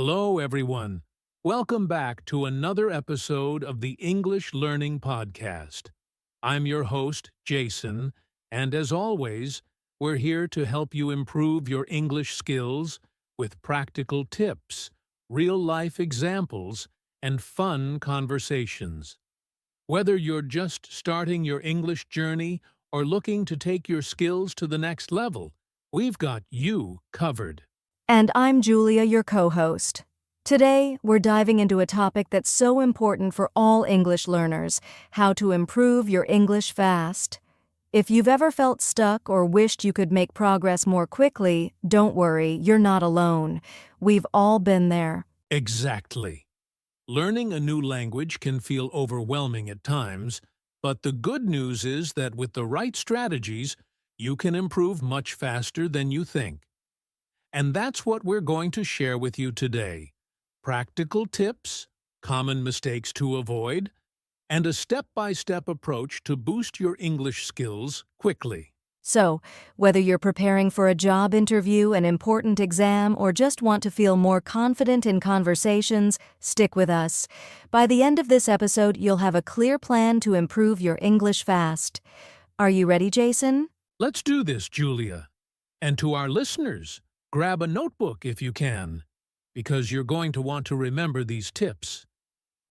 Hello, everyone. Welcome back to another episode of the English Learning Podcast. I'm your host, Jason, and as always, we're here to help you improve your English skills with practical tips, real-life examples, and fun conversations. Whether you're just starting your English journey or looking to take your skills to the next level, we've got you covered. And I'm Julia, your co-host. Today, we're diving into a topic that's so important for all English learners: how to improve your English fast. If you've ever felt stuck or wished you could make progress more quickly, don't worry, you're not alone. We've all been there. Exactly. Learning a new language can feel overwhelming at times, but the good news is that with the right strategies, you can improve much faster than you think. And that's what we're going to share with you today. Practical tips, common mistakes to avoid, and a step-by-step approach to boost your English skills quickly. So, whether you're preparing for a job interview, an important exam, or just want to feel more confident in conversations, stick with us. By the end of this episode, you'll have a clear plan to improve your English fast. Are you ready, Jason? Let's do this, Julia. And to our listeners, grab a notebook if you can, because you're going to want to remember these tips.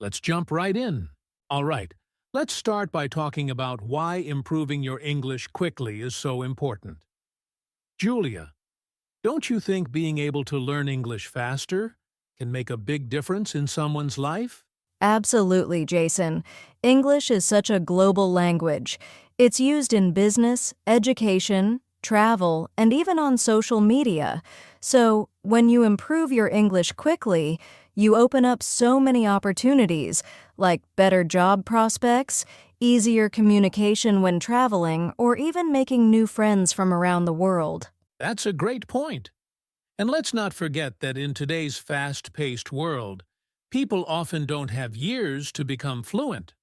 Let's jump right in. All right, let's start by talking about why improving your English quickly is so important. Julia, don't you think being able to learn English faster can make a big difference in someone's life? Absolutely, Jason. English is such a global language. It's used in business, education, travel, and even on social media. So, when you improve your English quickly, you open up so many opportunities, like better job prospects, easier communication when traveling, or even making new friends from around the world. That's a great point. And let's not forget that in today's fast-paced world, people often don't have years to become fluent.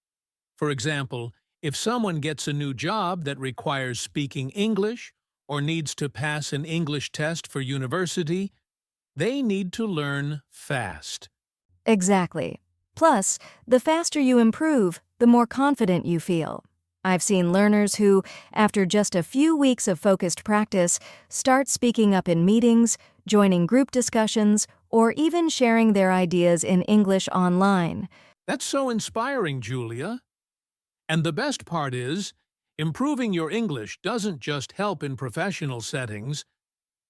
For example, if someone gets a new job that requires speaking English or needs to pass an English test for university, they need to learn fast. Exactly. Plus, the faster you improve, the more confident you feel. I've seen learners who, after just a few weeks of focused practice, start speaking up in meetings, joining group discussions, or even sharing their ideas in English online. That's so inspiring, Julia. And the best part is, improving your English doesn't just help in professional settings,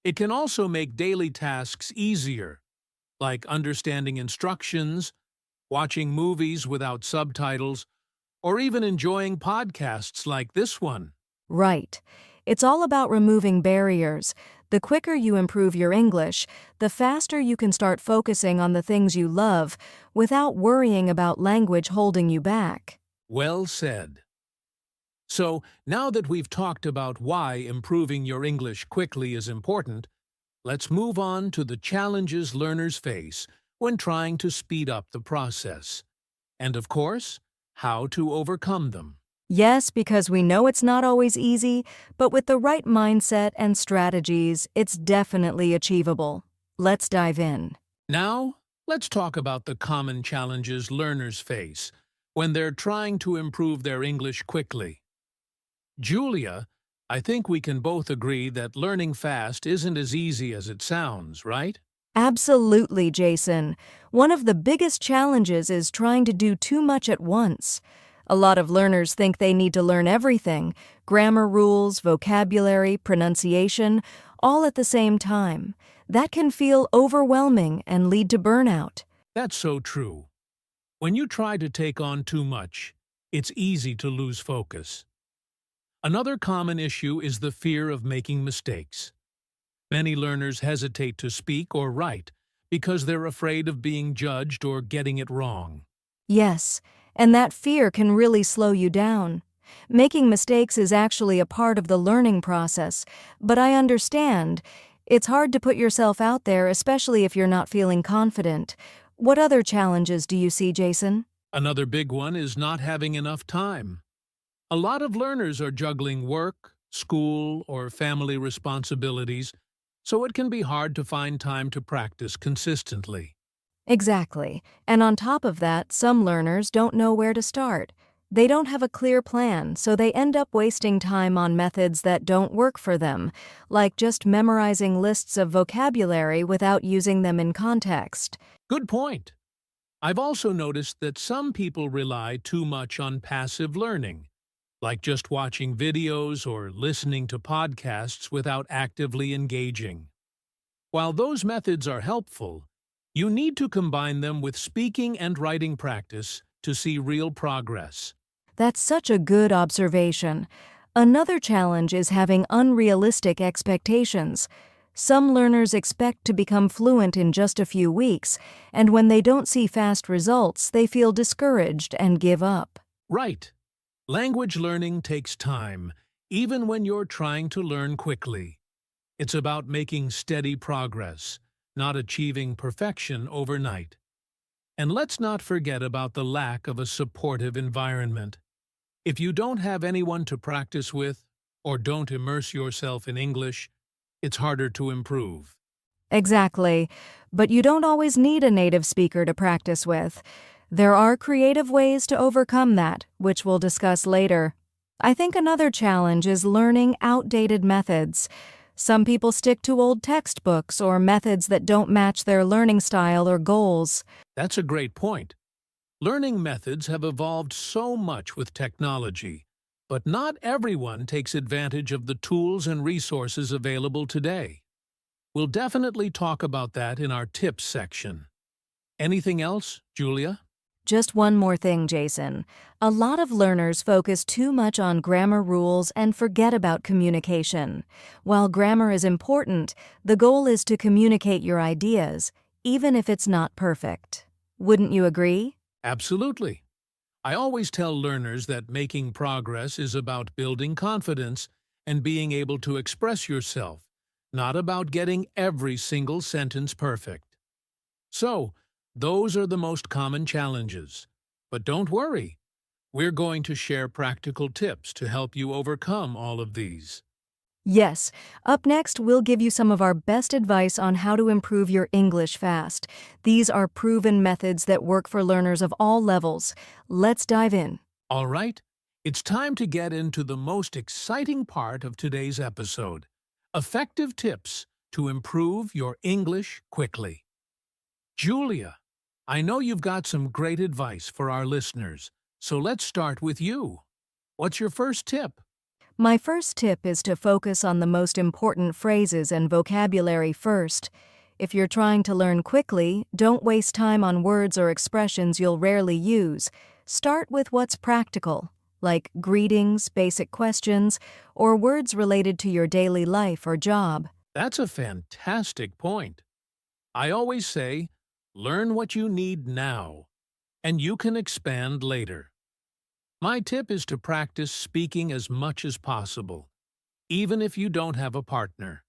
it can also make daily tasks easier, like understanding instructions, watching movies without subtitles, or even enjoying podcasts like this one. Right. It's all about removing barriers. The quicker you improve your English, the faster you can start focusing on the things you love without worrying about language holding you back. Well said. So, now that we've talked about why improving your English quickly is important, let's move on to the challenges learners face when trying to speed up the process. And of course, how to overcome them. Yes, because we know it's not always easy, but with the right mindset and strategies, it's definitely achievable. Let's dive in. Now, let's talk about the common challenges learners face when they're trying to improve their English quickly. Julia, I think we can both agree that learning fast isn't as easy as it sounds, right? Absolutely, Jason. One of the biggest challenges is trying to do too much at once. A lot of learners think they need to learn everything: grammar rules, vocabulary, pronunciation, all at the same time. That can feel overwhelming and lead to burnout. That's so true. When you try to take on too much, it's easy to lose focus. Another common issue is the fear of making mistakes. Many learners hesitate to speak or write because they're afraid of being judged or getting it wrong. Yes, and that fear can really slow you down. Making mistakes is actually a part of the learning process, but I understand. It's hard to put yourself out there, especially if you're not feeling confident. What other challenges do you see, Jason? Another big one is not having enough time. A lot of learners are juggling work, school, or family responsibilities, so it can be hard to find time to practice consistently. Exactly. And on top of that, some learners don't know where to start. They don't have a clear plan, so they end up wasting time on methods that don't work for them, like just memorizing lists of vocabulary without using them in context. Good point. I've also noticed that some people rely too much on passive learning, like just watching videos or listening to podcasts without actively engaging. While those methods are helpful, you need to combine them with speaking and writing practice to see real progress. That's such a good observation. Another challenge is having unrealistic expectations. Some learners expect to become fluent in just a few weeks, and when they don't see fast results, they feel discouraged and give up. Right. Language learning takes time, even when you're trying to learn quickly. It's about making steady progress, not achieving perfection overnight. And let's not forget about the lack of a supportive environment. If you don't have anyone to practice with, or don't immerse yourself in English, it's harder to improve. Exactly. But you don't always need a native speaker to practice with. There are creative ways to overcome that, which we'll discuss later. I think another challenge is learning outdated methods. Some people stick to old textbooks or methods that don't match their learning style or goals. That's a great point. Learning methods have evolved so much with technology, but not everyone takes advantage of the tools and resources available today. We'll definitely talk about that in our tips section. Anything else, Julia? Just one more thing, Jason. A lot of learners focus too much on grammar rules and forget about communication. While grammar is important, the goal is to communicate your ideas, even if it's not perfect. Wouldn't you agree? Absolutely. I always tell learners that making progress is about building confidence and being able to express yourself, not about getting every single sentence perfect. So, those are the most common challenges. But don't worry, we're going to share practical tips to help you overcome all of these. Yes. Up next, we'll give you some of our best advice on how to improve your English fast. These are proven methods that work for learners of all levels. Let's dive in. All right, it's time to get into the most exciting part of today's episode: effective tips to improve your English quickly. Julia, I know you've got some great advice for our listeners, so let's start with you. What's your first tip? My first tip is to focus on the most important phrases and vocabulary first. If you're trying to learn quickly, don't waste time on words or expressions you'll rarely use. Start with what's practical, like greetings, basic questions, or words related to your daily life or job. That's a fantastic point. I always say, learn what you need now, and you can expand later. My tip is to practice speaking as much as possible, even if you don't have a partner.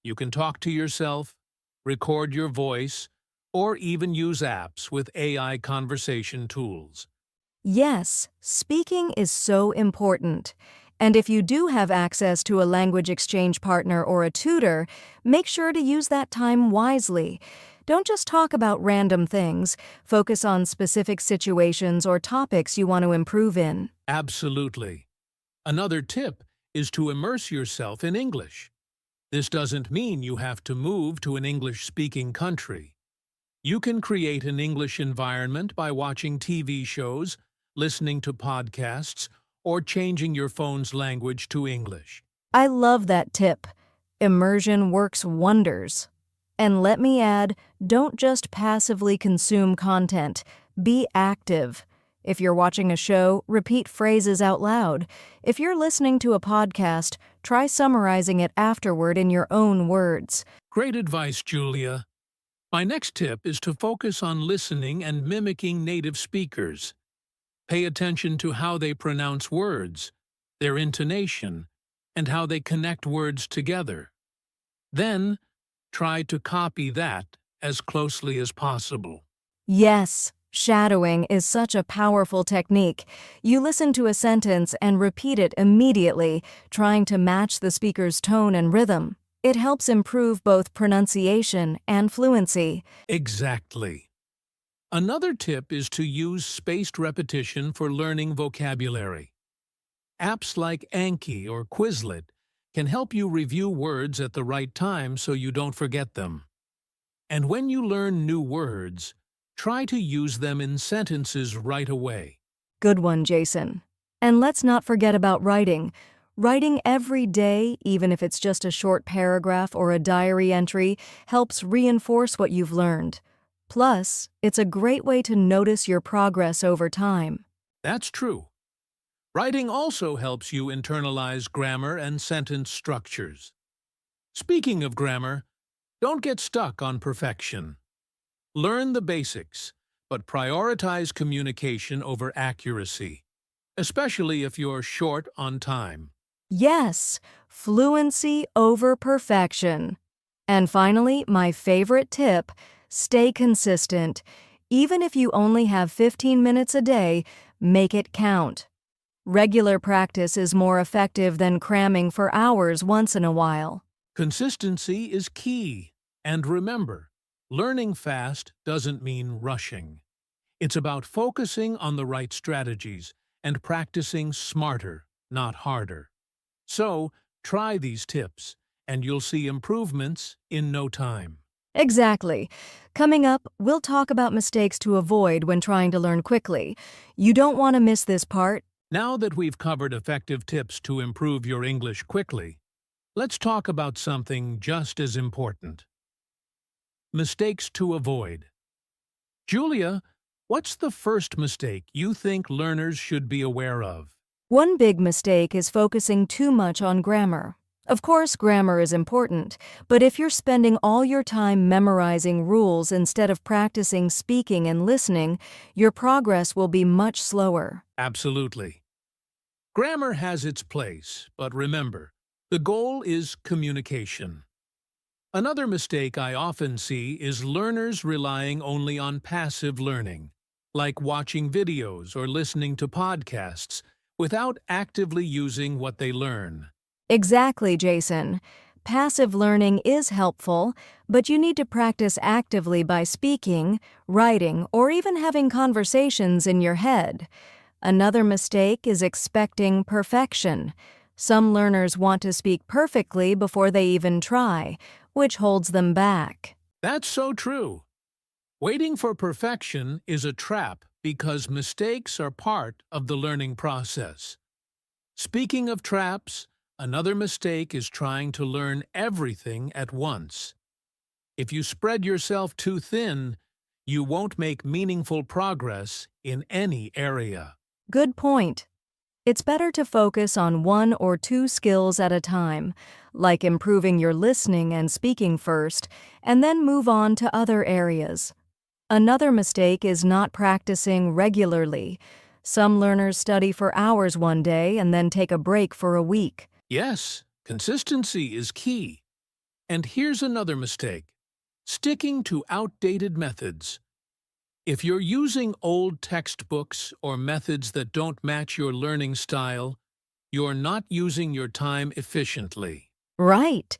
You can talk to yourself, record your voice, or even use apps with AI conversation tools. Yes, speaking is so important. And if you do have access to a language exchange partner or a tutor, make sure to use that time wisely. Don't just talk about random things. Focus on specific situations or topics you want to improve in. Absolutely. Another tip is to immerse yourself in English. This doesn't mean you have to move to an English-speaking country. You can create an English environment by watching TV shows, listening to podcasts, or changing your phone's language to English. I love that tip. Immersion works wonders. And let me add, don't just passively consume content. Be active. If you're watching a show, repeat phrases out loud. If you're listening to a podcast, try summarizing it afterward in your own words. Great advice, Julia. My next tip is to focus on listening and mimicking native speakers. Pay attention to how they pronounce words, their intonation, and how they connect words together. Then, try to copy that as closely as possible. Yes, shadowing is such a powerful technique. You listen to a sentence and repeat it immediately, trying to match the speaker's tone and rhythm. It helps improve both pronunciation and fluency. Exactly. Another tip is to use spaced repetition for learning vocabulary. Apps like Anki or Quizlet can help you review words at the right time so you don't forget them. And when you learn new words, try to use them in sentences right away. Good one, Jason. And let's not forget about writing. Writing every day, even if it's just a short paragraph or a diary entry, helps reinforce what you've learned. Plus, it's a great way to notice your progress over time. That's true. Writing also helps you internalize grammar and sentence structures. Speaking of grammar, don't get stuck on perfection. Learn the basics, but prioritize communication over accuracy, especially if you're short on time. Yes, fluency over perfection. And finally, my favorite tip, stay consistent. Even if you only have 15 minutes a day, make it count. Regular practice is more effective than cramming for hours once in a while. Consistency is key. And remember, learning fast doesn't mean rushing. It's about focusing on the right strategies and practicing smarter, not harder. So, try these tips, and you'll see improvements in no time. Exactly. Coming up, we'll talk about mistakes to avoid when trying to learn quickly. You don't want to miss this part. Now that we've covered effective tips to improve your English quickly, let's talk about something just as important. Mistakes to avoid. Julia, what's the first mistake you think learners should be aware of? One big mistake is focusing too much on grammar. Of course, grammar is important, but if you're spending all your time memorizing rules instead of practicing speaking and listening, your progress will be much slower. Absolutely. Grammar has its place, but remember, the goal is communication. Another mistake I often see is learners relying only on passive learning, like watching videos or listening to podcasts, without actively using what they learn. Exactly, Jason. Passive learning is helpful, but you need to practice actively by speaking, writing, or even having conversations in your head. Another mistake is expecting perfection. Some learners want to speak perfectly before they even try, which holds them back. That's so true. Waiting for perfection is a trap because mistakes are part of the learning process. Speaking of traps, another mistake is trying to learn everything at once. If you spread yourself too thin, you won't make meaningful progress in any area. Good point. It's better to focus on one or two skills at a time, like improving your listening and speaking first, and then move on to other areas. Another mistake is not practicing regularly. Some learners study for hours one day and then take a break for a week. Yes, consistency is key. And here's another mistake: sticking to outdated methods. If you're using old textbooks or methods that don't match your learning style, you're not using your time efficiently. Right.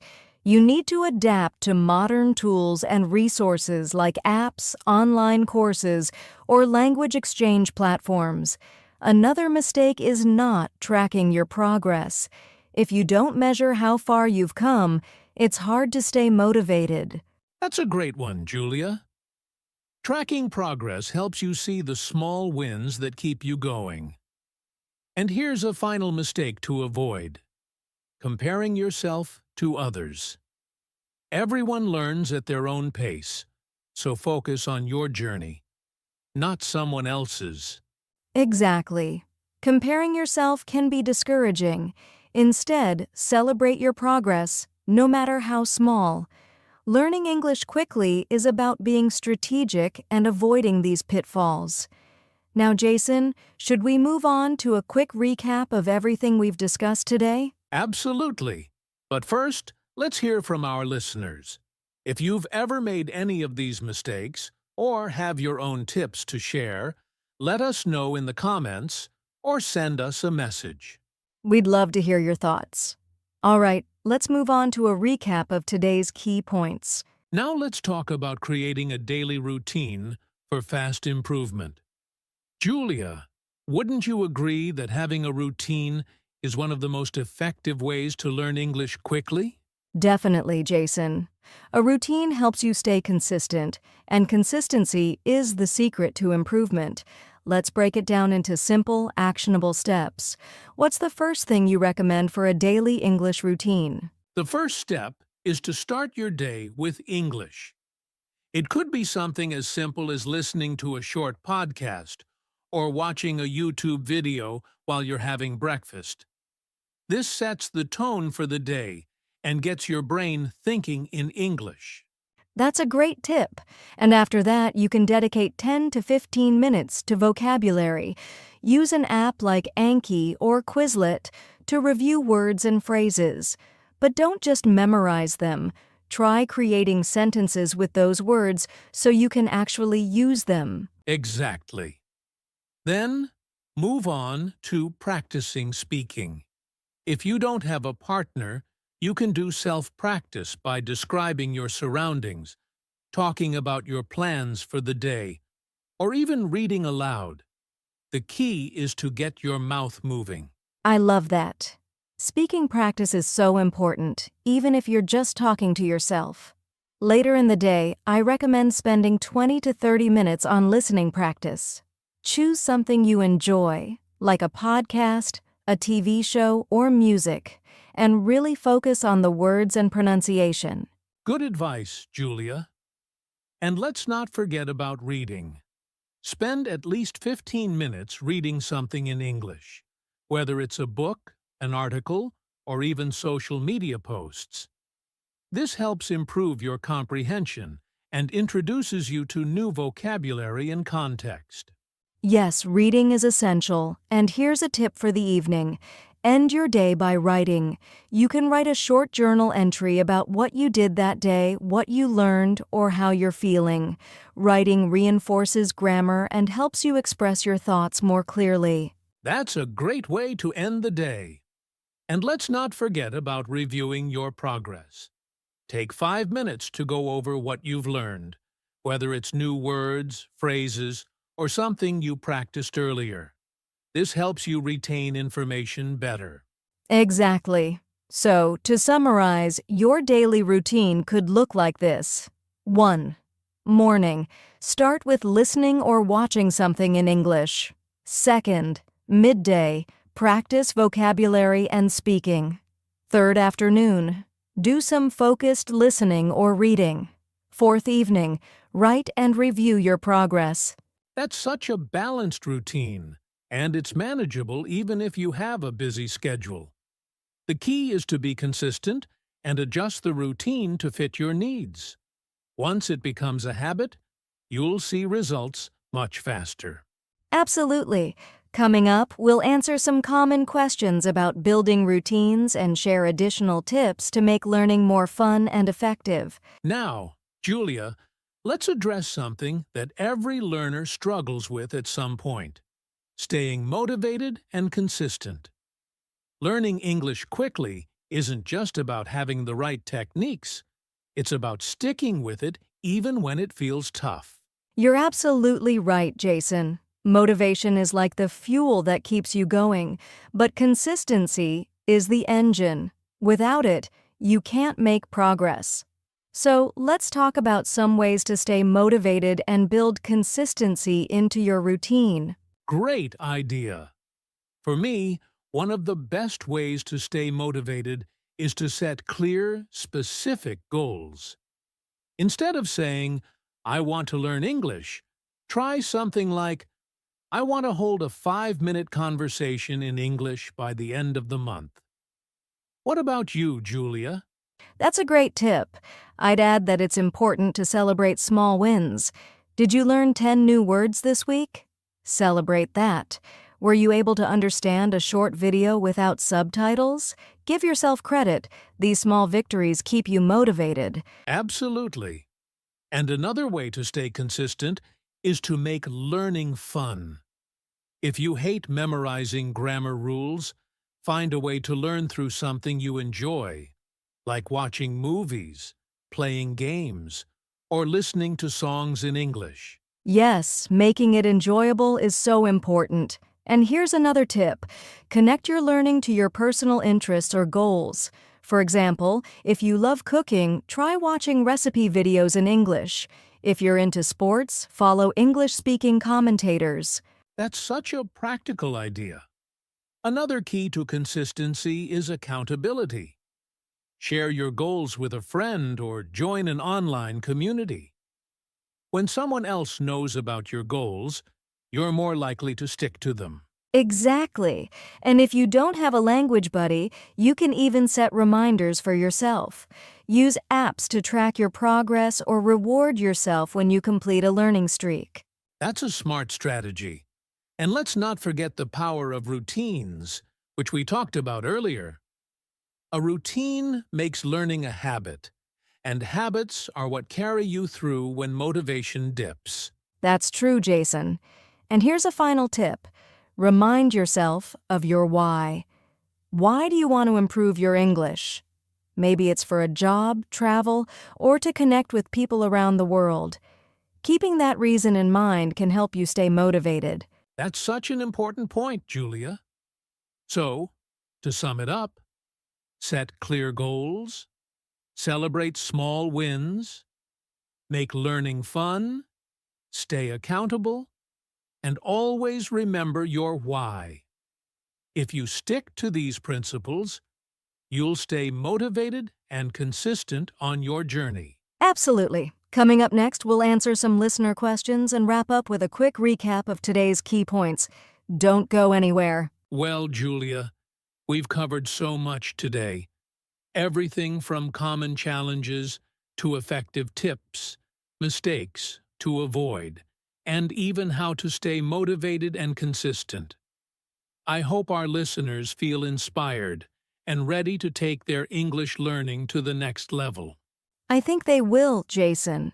You need to adapt to modern tools and resources like apps, online courses, or language exchange platforms. Another mistake is not tracking your progress. If you don't measure how far you've come, it's hard to stay motivated. That's a great one, Julia. Tracking progress helps you see the small wins that keep you going. And here's a final mistake to avoid: comparing yourself to others. Everyone learns at their own pace, so focus on your journey, not someone else's. Exactly. Comparing yourself can be discouraging. Instead, celebrate your progress, no matter how small. Learning English quickly is about being strategic and avoiding these pitfalls. Now, Jason, should we move on to a quick recap of everything we've discussed today? Absolutely. But first, let's hear from our listeners. If you've ever made any of these mistakes, or have your own tips to share, let us know in the comments or send us a message. We'd love to hear your thoughts. All right, let's move on to a recap of today's key points. Now let's talk about creating a daily routine for fast improvement. Julia, wouldn't you agree that having a routine is one of the most effective ways to learn English quickly? Definitely, Jason. A routine helps you stay consistent, and consistency is the secret to improvement. Let's break it down into simple, actionable steps. What's the first thing you recommend for a daily English routine? The first step is to start your day with English. It could be something as simple as listening to a short podcast or watching a YouTube video while you're having breakfast. This sets the tone for the day and gets your brain thinking in English. That's a great tip. And after that, you can dedicate 10 to 15 minutes to vocabulary. Use an app like Anki or Quizlet to review words and phrases. But don't just memorize them. Try creating sentences with those words so you can actually use them. Exactly. Then, move on to practicing speaking. If you don't have a partner, you can do self-practice by describing your surroundings, talking about your plans for the day, or even reading aloud. The key is to get your mouth moving. I love that. Speaking practice is so important, even if you're just talking to yourself. Later in the day, I recommend spending 20 to 30 minutes on listening practice. Choose something you enjoy, like a podcast, a TV show, or music, and really focus on the words and pronunciation. Good advice, Julia. And let's not forget about reading. Spend at least 15 minutes reading something in English, whether it's a book, an article, or even social media posts. This helps improve your comprehension and introduces you to new vocabulary and context. Yes, reading is essential, and here's a tip for the evening. End your day by writing. You can write a short journal entry about what you did that day, what you learned, or how you're feeling. Writing reinforces grammar and helps you express your thoughts more clearly. That's a great way to end the day. And let's not forget about reviewing your progress. Take 5 minutes to go over what you've learned, whether it's new words, phrases, or something you practiced earlier. This helps you retain information better. Exactly. So, to summarize, your daily routine could look like this. 1. Morning. Start with listening or watching something in English. 2. Midday. Practice vocabulary and speaking. 3rd afternoon. Do some focused listening or reading. 4th evening. Write and review your progress. That's such a balanced routine, and it's manageable even if you have a busy schedule. The key is to be consistent and adjust the routine to fit your needs. Once it becomes a habit, you'll see results much faster. Absolutely. Coming up, we'll answer some common questions about building routines and share additional tips to make learning more fun and effective. Now, Julia, let's address something that every learner struggles with at some point: staying motivated and consistent. Learning English quickly isn't just about having the right techniques. It's about sticking with it even when it feels tough. You're absolutely right, Jason. Motivation is like the fuel that keeps you going, but consistency is the engine. Without it, you can't make progress. So let's talk about some ways to stay motivated and build consistency into your routine. Great idea! For me, one of the best ways to stay motivated is to set clear, specific goals. Instead of saying, "I want to learn English," try something like, "I want to hold a 5-minute conversation in English by the end of the month." What about you, Julia? That's a great tip. I'd add that it's important to celebrate small wins. Did you learn 10 new words this week? Celebrate that. Were you able to understand a short video without subtitles? Give yourself credit. These small victories keep you motivated. Absolutely. And another way to stay consistent is to make learning fun. If you hate memorizing grammar rules, find a way to learn through something you enjoy, like watching movies, playing games, or listening to songs in English. Yes, making it enjoyable is so important. And here's another tip. Connect your learning to your personal interests or goals. For example, if you love cooking, try watching recipe videos in English. If you're into sports, follow English-speaking commentators. That's such a practical idea. Another key to consistency is accountability. Share your goals with a friend or join an online community. When someone else knows about your goals, you're more likely to stick to them. Exactly. And if you don't have a language buddy, you can even set reminders for yourself. Use apps to track your progress or reward yourself when you complete a learning streak. That's a smart strategy. And let's not forget the power of routines, which we talked about earlier. A routine makes learning a habit, and habits are what carry you through when motivation dips. That's true, Jason. And here's a final tip. Remind yourself of your why. Why do you want to improve your English? Maybe it's for a job, travel, or to connect with people around the world. Keeping that reason in mind can help you stay motivated. That's such an important point, Julia. So, to sum it up, set clear goals, celebrate small wins, make learning fun, stay accountable, and always remember your why. If you stick to these principles, you'll stay motivated and consistent on your journey. Absolutely. Coming up next, we'll answer some listener questions and wrap up with a quick recap of today's key points. Don't go anywhere. Well, Julia, we've covered so much today. Everything from common challenges to effective tips, mistakes to avoid, and even how to stay motivated and consistent. I hope our listeners feel inspired and ready to take their English learning to the next level. I think they will, Jason.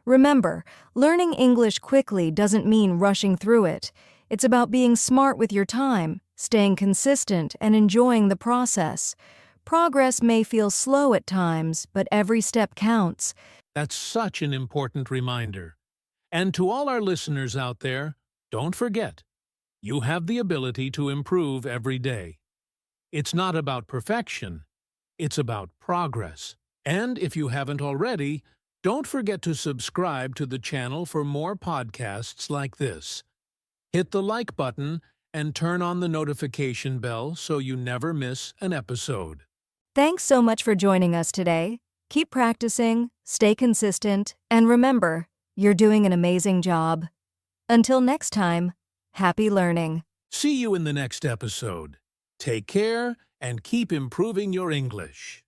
Remember, learning English quickly doesn't mean rushing through it. It's about being smart with your time, staying consistent, and enjoying the process. Progress may feel slow at times, but every step counts. That's such an important reminder. And to all our listeners out there, don't forget, you have the ability to improve every day. It's not about perfection, it's about progress. And if you haven't already, don't forget to subscribe to the channel for more podcasts like this. Hit the like button and turn on the notification bell so you never miss an episode. Thanks so much for joining us today. Keep practicing, stay consistent, and remember, you're doing an amazing job. Until next time, happy learning. See you in the next episode. Take care and keep improving your English.